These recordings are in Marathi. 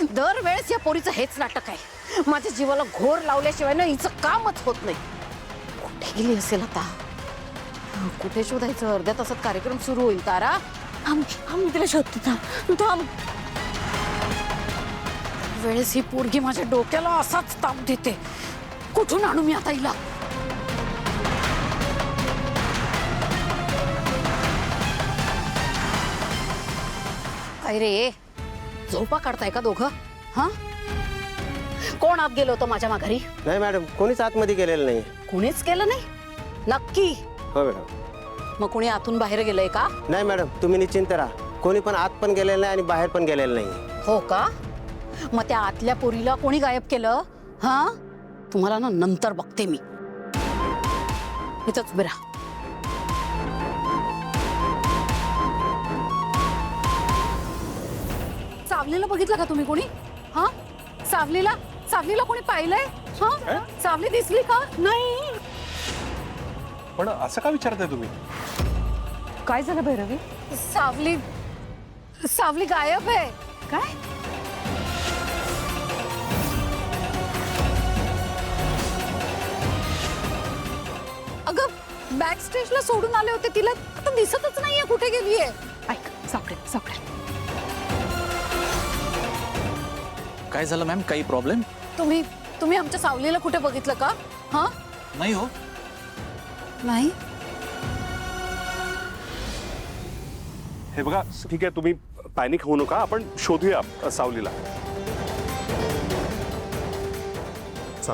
दरवेळेस या पोरीचं हेच नाटक आहे. माझ्या जीवाला घोर लावल्याशिवाय ना हिचं कामच होत नाही. कुठे गेली असेल आता? कुठे शोधायचं? अर्ध्या तासात कार्यक्रम सुरू होईल. तारा आम्ही तिला शोधते. थांब. वेळेस ही पोरगी माझ्या डोक्याला असाच ताप देते. कुठून आणू मी आता हिला? काय रे, झोपा काढताय का दोघं? हा, कोण आत गेलो होतं माझ्या माघारी? नाही मॅडम, कोणीच आतमध्ये गेलेलं नाही. कुणीच केलं नाही? नक्की? हो मॅडम. मग कोणी आतून बाहेर गेलंय का? नाही मॅडम, तुम्ही निश्चिंत राहा. कोणी पण आत पण गेलेलं नाही आणि बाहेर पण गेलेलं नाही. हो का? मग त्या आतल्या पोरीला कोणी गायब केलं? हा, तुम्हाला ना नंतर बघते मी. इथंच उभे राहा. सावलीला बघितलं का तुम्ही कोणी? हा, सावलीला कोणी पाहिलंय? हा, सावली दिसली का? नाही. पण असं का विचारताय तुम्ही? काय झालं भैरवी? सावली गायब आहे. काय? अगं, बॅक स्टेजला सोडून आले होते तिला. आता दिसतच नाहीये कुठे गेलीये. ऐक, सापडेल. काय झालं मॅम? काही प्रॉब्लेम? तुम्ही आमच्या सावलीला कुठे बघितलं का? हा, नाही हो. नाही. हे बघा, ठीक आहे, तुम्ही पॅनिक होऊ नका. आपण शोधूया सावलीला. चल.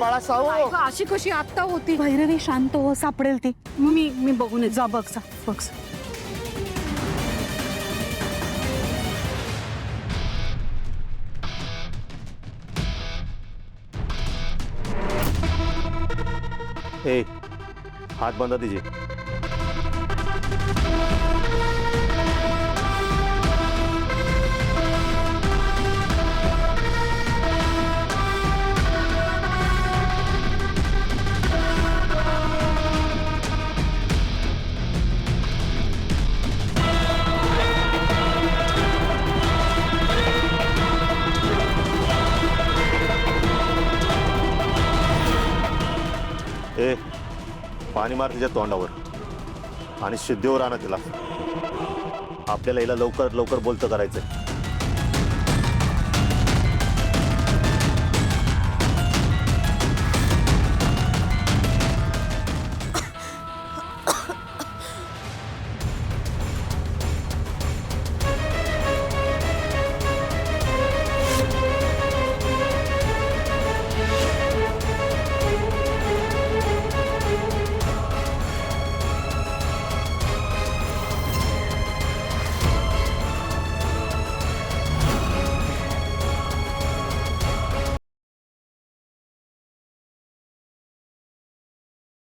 बाळा साऊ, अगं, अशी कशी आत्ता होती? भैरवी शांत हो, सापडेल ती. मी बघून येते. जा बघ. ए, हात बंद दीजिए. ए, पाणी मार तिच्या तोंडावर आणि शुद्धीवर आणा तिला. आपल्याला हिला लवकर बोलतं करायचंय.